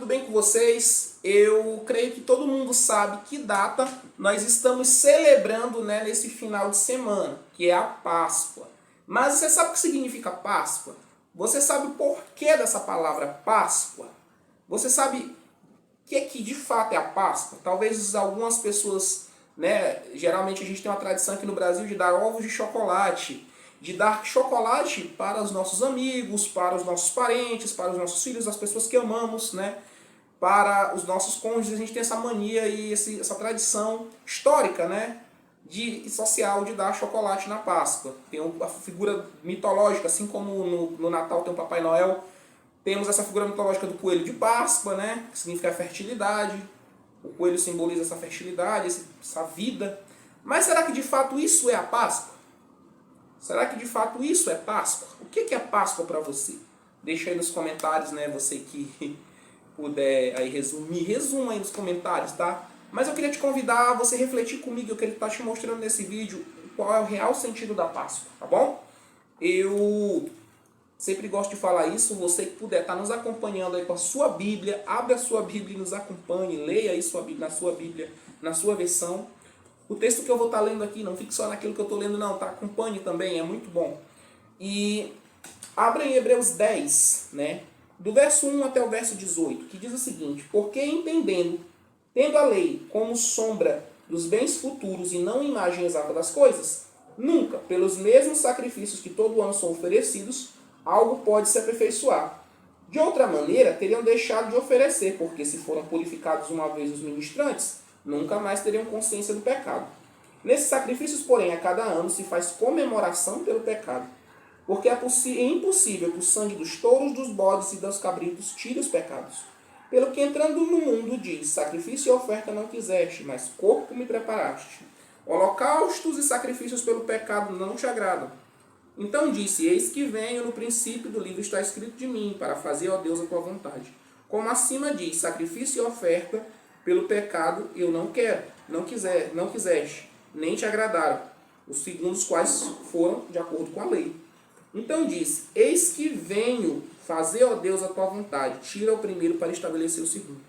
tudo bem com vocês? Eu creio que todo mundo sabe que data nós estamos celebrando, né, nesse final de semana, que é a Páscoa. Mas você sabe o que significa Páscoa? Você sabe o porquê dessa palavra Páscoa? Você sabe o que de fato é a Páscoa? Talvez algumas pessoas, né, geralmente a gente tem uma tradição aqui no Brasil de dar ovos de chocolate, de dar chocolate para os nossos amigos, para os nossos parentes, para os nossos filhos, as pessoas que amamos, né? Para os nossos cônjuges. A gente tem essa mania e essa tradição histórica, né? E social de dar chocolate na Páscoa. Tem a figura mitológica, assim como no Natal tem o Papai Noel, temos essa figura mitológica do coelho de Páscoa, né? Que significa a fertilidade. O coelho simboliza essa fertilidade, essa vida. Mas será que de fato isso é a Páscoa? Será que de fato isso é Páscoa? O que é Páscoa para você? Deixa aí nos comentários, né? Você que puder aí resuma aí nos comentários, tá? Mas eu queria te convidar a você refletir comigo. Eu queria estar te mostrando nesse vídeo qual é o real sentido da Páscoa, tá bom? Eu sempre gosto de falar isso. Você que puder estar nos acompanhando aí com a sua Bíblia, abre a sua Bíblia e nos acompanhe. Leia aí sua Bíblia, na sua versão. O texto que eu vou estar lendo aqui, não fique só naquilo que eu estou lendo não, tá? Acompanhe também, é muito bom. E abra em Hebreus 10, né? Do verso 1 até o verso 18, que diz o seguinte: porque entendendo, tendo a lei como sombra dos bens futuros e não imagem exata das coisas, nunca, pelos mesmos sacrifícios que todo ano são oferecidos, algo pode se aperfeiçoar. De outra maneira, teriam deixado de oferecer, porque se foram purificados uma vez os ministrantes, nunca mais teriam consciência do pecado. Nesses sacrifícios, porém, a cada ano se faz comemoração pelo pecado, porque é impossível que o sangue dos touros, dos bodes e dos cabritos tire os pecados. Pelo que entrando no mundo diz: sacrifício e oferta não quiseste, mas corpo me preparaste. Holocaustos e sacrifícios pelo pecado não te agradam. Então disse: eis que venho, no princípio do livro está escrito de mim, para fazer, ó Deus, a tua vontade. Como acima diz: sacrifício e oferta pelo pecado eu não quero, não quiseste, nem te agradaram, os segundos quais foram de acordo com a lei. Então disse: eis que venho fazer, ó Deus, a tua vontade. Tira o primeiro para estabelecer o segundo.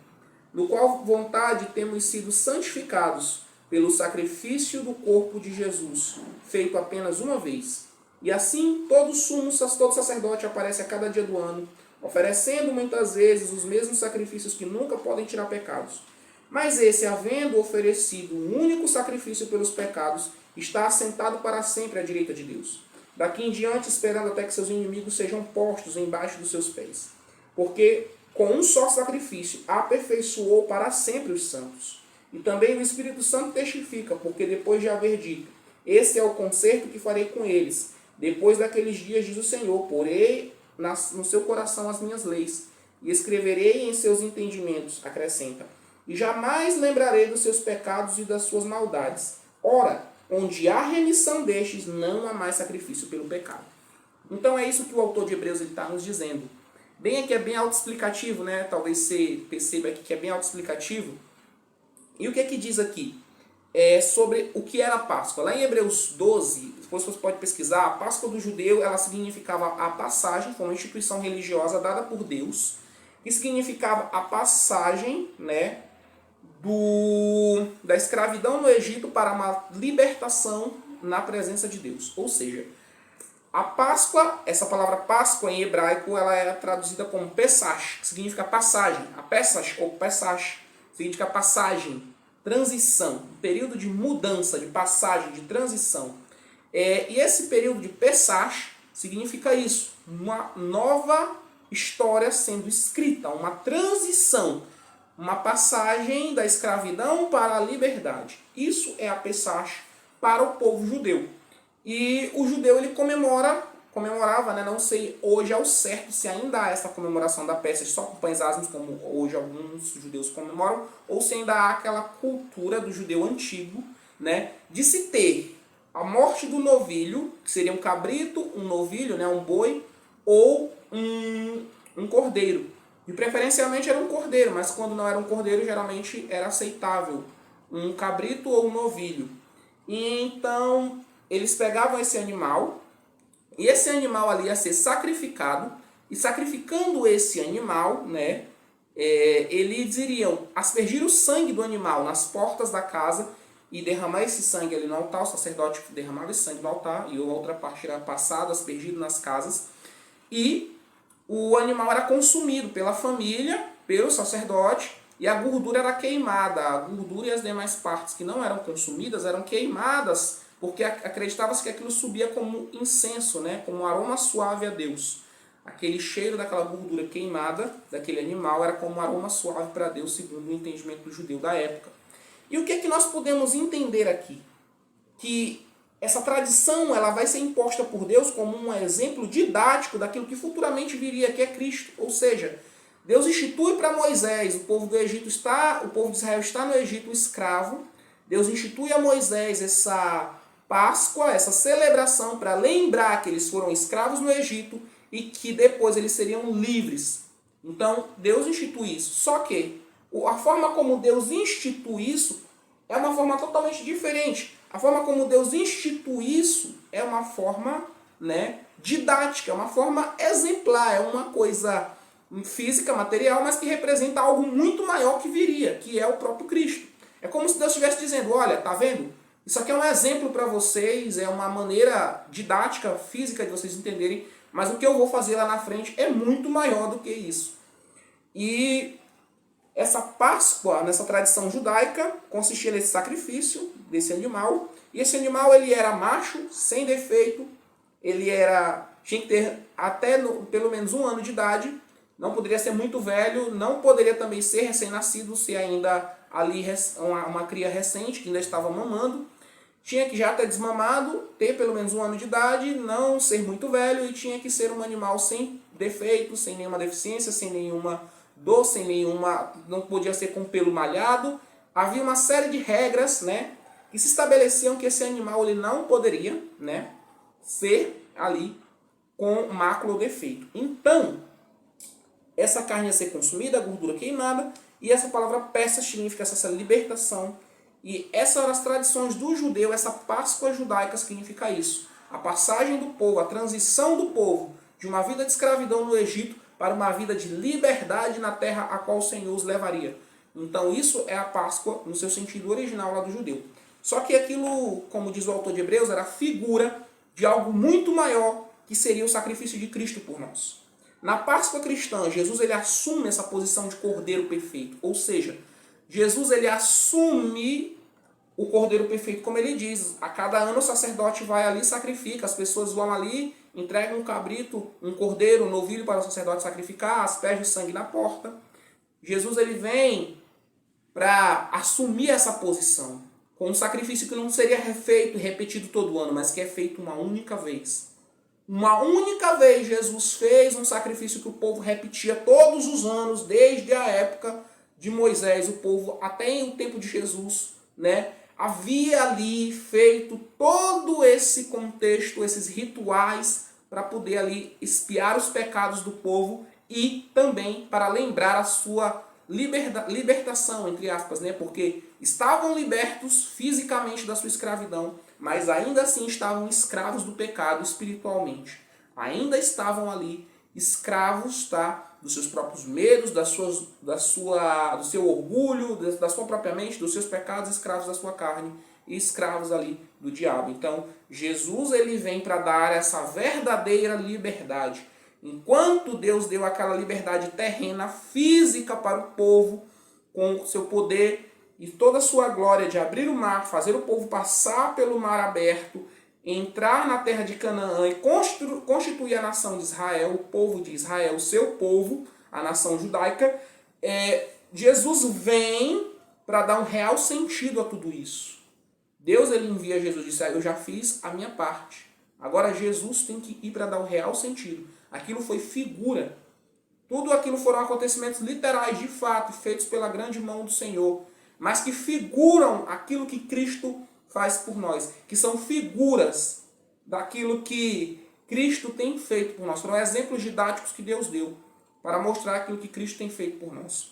No qual vontade temos sido santificados pelo sacrifício do corpo de Jesus, feito apenas uma vez. E assim todo sacerdote aparece a cada dia do ano, oferecendo muitas vezes os mesmos sacrifícios que nunca podem tirar pecados. Mas esse, havendo oferecido um único sacrifício pelos pecados, está assentado para sempre à direita de Deus. Daqui em diante, esperando até que seus inimigos sejam postos embaixo dos seus pés. Porque com um só sacrifício aperfeiçoou para sempre os santos. E também o Espírito Santo testifica, porque depois de haver dito: esse é o concerto que farei com eles. Depois daqueles dias, diz o Senhor, porei no seu coração as minhas leis, e escreverei em seus entendimentos, acrescenta. E jamais lembrarei dos seus pecados e das suas maldades. Ora, onde há remissão destes, não há mais sacrifício pelo pecado. Então é isso que o autor de Hebreus está nos dizendo. Bem aqui é bem autoexplicativo, né? Talvez você perceba aqui que é bem autoexplicativo. E o que é que diz aqui? Sobre o que era a Páscoa. Lá em Hebreus 12, depois você pode pesquisar, a Páscoa do judeu, ela significava a passagem, foi uma instituição religiosa dada por Deus, que significava a passagem, né, da escravidão no Egito para uma libertação na presença de Deus. Ou seja, a Páscoa, essa palavra Páscoa em hebraico, ela é traduzida como Pesach, que significa passagem. A Pesach ou Pesach significa passagem, transição, um período de mudança, de passagem, de transição. E esse período de Pesach significa isso, uma nova história sendo escrita, uma transição, uma passagem da escravidão para a liberdade. Isso é a Pesach para o povo judeu. E o judeu ele comemorava, né? Não sei hoje ao certo se ainda há essa comemoração da Pesach só com pães asmos, como hoje alguns judeus comemoram, ou se ainda há aquela cultura do judeu antigo, né? De se ter a morte do novilho, que seria um cabrito, um novilho, né? Um boi, ou um cordeiro. E preferencialmente era um cordeiro, mas quando não era um cordeiro, geralmente era aceitável um cabrito ou um novilho. E então eles pegavam esse animal, e esse animal ali ia ser sacrificado, e sacrificando esse animal, né, eles iriam aspergir o sangue do animal nas portas da casa e derramar esse sangue ali no altar. O sacerdote derramava esse sangue no altar e a outra parte era passada, aspergido nas casas. E o animal era consumido pela família, pelo sacerdote, e a gordura era queimada. A gordura e as demais partes que não eram consumidas eram queimadas, porque acreditava-se que aquilo subia como incenso, né? Como um aroma suave a Deus. Aquele cheiro daquela gordura queimada, daquele animal, era como um aroma suave para Deus, segundo o entendimento do judeu da época. E o que é que nós podemos entender aqui? Que essa tradição ela vai ser imposta por Deus como um exemplo didático daquilo que futuramente viria, que é Cristo. Ou seja, Deus institui para Moisés, o povo de Israel está no Egito escravo. Deus institui a Moisés essa Páscoa, essa celebração para lembrar que eles foram escravos no Egito e que depois eles seriam livres. Então, Deus institui isso. Só que a forma como Deus institui isso é uma forma totalmente diferente. A forma como Deus institui isso é uma forma, né, didática, é uma forma exemplar, é uma coisa física, material, mas que representa algo muito maior que viria, que é o próprio Cristo. É como se Deus estivesse dizendo, olha, tá vendo? Isso aqui é um exemplo para vocês, é uma maneira didática, física de vocês entenderem, mas o que eu vou fazer lá na frente é muito maior do que isso. E essa Páscoa, nessa tradição judaica, consistia nesse sacrifício desse animal. E esse animal ele era macho, sem defeito, tinha que ter até pelo menos 1 ano de idade, não poderia ser muito velho, não poderia também ser recém-nascido, se ainda ali uma cria recente, que ainda estava mamando. Tinha que já ter desmamado, ter pelo menos 1 ano de idade, não ser muito velho e tinha que ser um animal sem defeito, sem nenhuma deficiência, sem nenhuma dor, sem nenhuma... não podia ser com pelo malhado. Havia uma série de regras, né, que se estabeleciam que esse animal ele não poderia, né, ser ali com mácula ou defeito. Então, essa carne ia ser consumida, a gordura queimada, e essa palavra peça significa essa libertação. E essas eram as tradições do judeu, essa Páscoa judaica significa isso. A passagem do povo, a transição do povo de uma vida de escravidão no Egito para uma vida de liberdade na terra a qual o Senhor os levaria. Então isso é a Páscoa no seu sentido original lá do judeu. Só que aquilo, como diz o autor de Hebreus, era a figura de algo muito maior que seria o sacrifício de Cristo por nós. Na Páscoa cristã, Jesus ele assume essa posição de cordeiro perfeito. Ou seja, Jesus ele assume o cordeiro perfeito, como ele diz. A cada ano o sacerdote vai ali e sacrifica. As pessoas vão ali, entregam um cabrito, um cordeiro, um novilho para o sacerdote sacrificar, asperge o sangue na porta. Jesus ele vem para assumir essa posição, com um sacrifício que não seria feito e repetido todo ano, mas que é feito uma única vez. Uma única vez Jesus fez um sacrifício que o povo repetia todos os anos, desde a época de Moisés, o povo até o tempo de Jesus, né, havia ali feito todo esse contexto, esses rituais, para poder ali expiar os pecados do povo e também para lembrar a sua libertação, entre aspas, né, porque estavam libertos fisicamente da sua escravidão, mas ainda assim estavam escravos do pecado espiritualmente. Ainda estavam ali escravos, tá, dos seus próprios medos, do seu orgulho, da sua própria mente, dos seus pecados, escravos da sua carne e escravos ali do diabo. Então, Jesus ele vem para dar essa verdadeira liberdade. Enquanto Deus deu aquela liberdade terrena, física para o povo, com o seu poder e toda a sua glória de abrir o mar, fazer o povo passar pelo mar aberto, entrar na terra de Canaã e constituir a nação de Israel, o povo de Israel, o seu povo, a nação judaica, Jesus vem para dar um real sentido a tudo isso. Deus ele envia Jesus e diz, eu já fiz a minha parte. Agora Jesus tem que ir para dar um real sentido. Aquilo foi figura. Tudo aquilo foram acontecimentos literais, de fato, feitos pela grande mão do Senhor, mas que figuram aquilo que Cristo faz por nós, que são figuras daquilo que Cristo tem feito por nós. Foram exemplos didáticos que Deus deu para mostrar aquilo que Cristo tem feito por nós.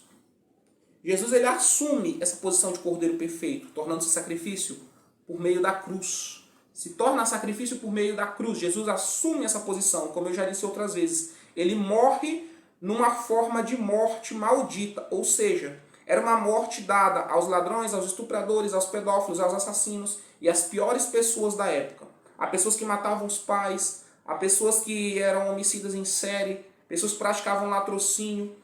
Jesus ele assume essa posição de cordeiro perfeito, tornando-se sacrifício por meio da cruz. Se torna sacrifício por meio da cruz. Jesus assume essa posição, como eu já disse outras vezes. Ele morre numa forma de morte maldita, ou seja, era uma morte dada aos ladrões, aos estupradores, aos pedófilos, aos assassinos e às piores pessoas da época. A pessoas que matavam os pais, a pessoas que eram homicidas em série, pessoas que praticavam latrocínio.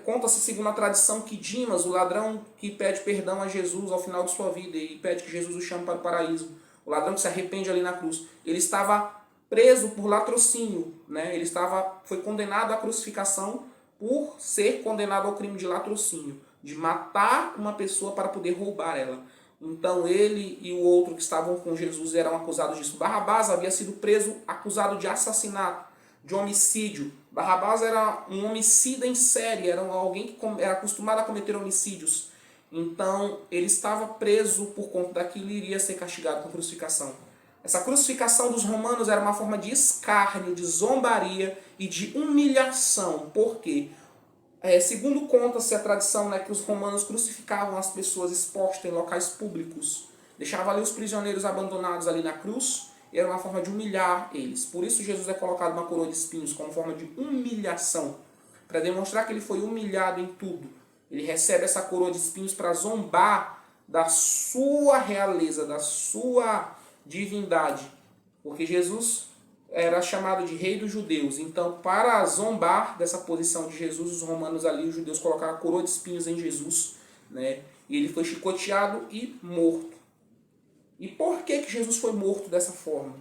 Conta-se, segundo a tradição, que Dimas, o ladrão que pede perdão a Jesus ao final de sua vida e pede que Jesus o chame para o paraíso, o ladrão que se arrepende ali na cruz, ele estava preso por latrocínio, né? Foi condenado à crucificação por ser condenado ao crime de latrocínio, de matar uma pessoa para poder roubar ela. Então ele e o outro que estavam com Jesus eram acusados disso. Barrabás havia sido preso acusado de assassinato, de homicídio. Barrabás era um homicida em série, era alguém que era acostumado a cometer homicídios. Então ele estava preso por conta daquilo e iria ser castigado com crucificação. Essa crucificação dos romanos era uma forma de escárnio, de zombaria e de humilhação. Por quê? Segundo conta-se a tradição, né, que os romanos crucificavam as pessoas expostas em locais públicos. Deixavam ali os prisioneiros abandonados ali na cruz. E era uma forma de humilhar eles. Por isso Jesus é colocado uma coroa de espinhos como forma de humilhação. Para demonstrar que ele foi humilhado em tudo. Ele recebe essa coroa de espinhos para zombar da sua realeza, da sua divindade. Porque Jesus era chamado de rei dos judeus. Então, para zombar dessa posição de Jesus, os romanos ali, os judeus, colocaram a coroa de espinhos em Jesus, né? E ele foi chicoteado e morto. E por que Jesus foi morto dessa forma?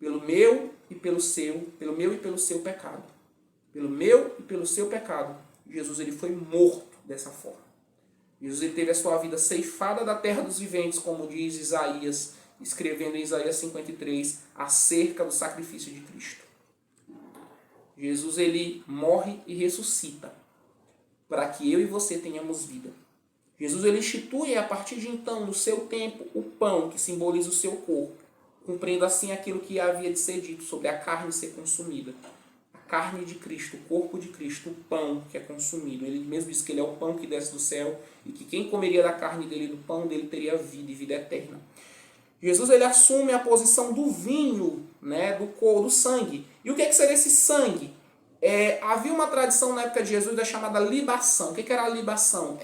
Pelo meu e pelo seu pecado. Pelo meu e pelo seu pecado. Jesus ele foi morto dessa forma. Jesus ele teve a sua vida ceifada da terra dos viventes, como diz Isaías, escrevendo em Isaías 53, acerca do sacrifício de Cristo. Jesus ele morre e ressuscita, para que eu e você tenhamos vida. Jesus ele institui a partir de então, no seu tempo, o pão, que simboliza o seu corpo, cumprindo assim aquilo que havia de ser dito sobre a carne ser consumida. A carne de Cristo, o corpo de Cristo, o pão que é consumido. Ele mesmo diz que ele é o pão que desce do céu e que quem comeria da carne dele e do pão dele teria vida e vida eterna. Jesus ele assume a posição do vinho, né, do sangue. E o que seria esse sangue? Havia uma tradição na época de Jesus da chamada libação. O que era a libação?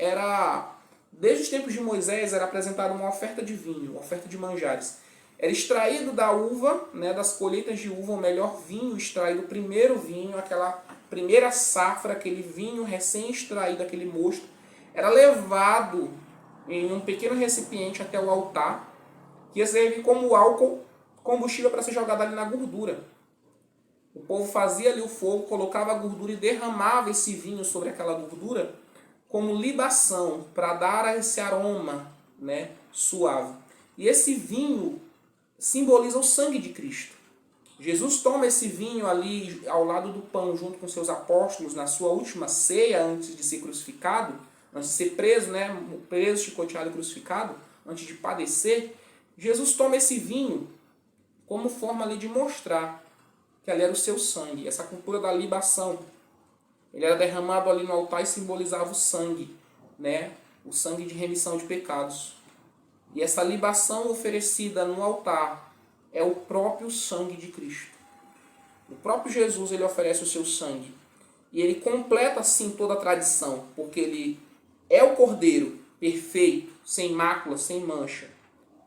Desde os tempos de Moisés era apresentada uma oferta de vinho, uma oferta de manjares. Era extraído da uva, né, das colheitas de uva, o melhor vinho extraído, o primeiro vinho, aquela primeira safra, aquele vinho recém-extraído, aquele mosto, era levado em um pequeno recipiente até o altar, que ia servir como álcool, combustível para ser jogado ali na gordura. O povo fazia ali o fogo, colocava a gordura e derramava esse vinho sobre aquela gordura como libação, para dar esse aroma, né, suave. E esse vinho simboliza o sangue de Cristo. Jesus toma esse vinho ali ao lado do pão, junto com seus apóstolos, na sua última ceia, antes de ser crucificado, antes de ser preso, né, preso, chicoteado e crucificado, antes de padecer. Jesus toma esse vinho como forma ali de mostrar que ali era o seu sangue, essa cultura da libação. Ele era derramado ali no altar e simbolizava o sangue, né? O sangue de remissão de pecados. E essa libação oferecida no altar é o próprio sangue de Cristo. O próprio Jesus ele oferece o seu sangue. E ele completa assim toda a tradição, porque ele é o Cordeiro perfeito, sem mácula, sem mancha,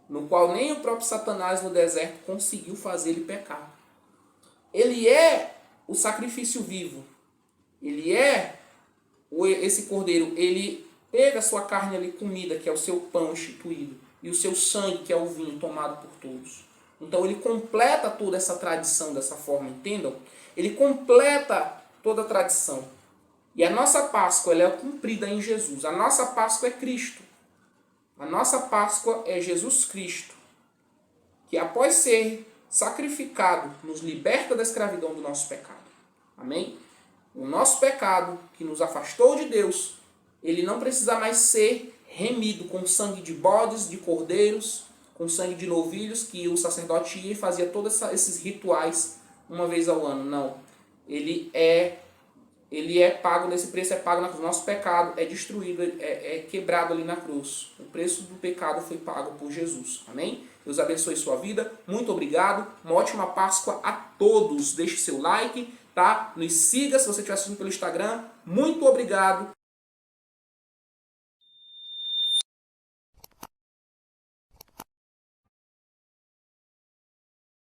no qual nem o próprio Satanás no deserto conseguiu fazer ele pecar. Ele é o sacrifício vivo. Ele é esse cordeiro. Ele teve a sua carne ali comida, que é o seu pão instituído, e o seu sangue, que é o vinho tomado por todos. Então ele completa toda essa tradição dessa forma, entendam? Ele completa toda a tradição. E a nossa Páscoa ela é cumprida em Jesus. A nossa Páscoa é Cristo. A nossa Páscoa é Jesus Cristo, que após ser sacrificado, nos liberta da escravidão do nosso pecado. Amém? O nosso pecado, que nos afastou de Deus, ele não precisa mais ser remido com sangue de bodes, de cordeiros, com sangue de novilhos, que o sacerdote ia e fazia todos esses rituais uma vez ao ano. Não. Ele é pago, nesse preço é pago, o nosso pecado é destruído, é quebrado ali na cruz. O preço do pecado foi pago por Jesus. Amém? Deus abençoe sua vida. Muito obrigado. Uma ótima Páscoa a todos. Deixe seu like, tá? Nos siga se você estiver assistindo pelo Instagram. Muito obrigado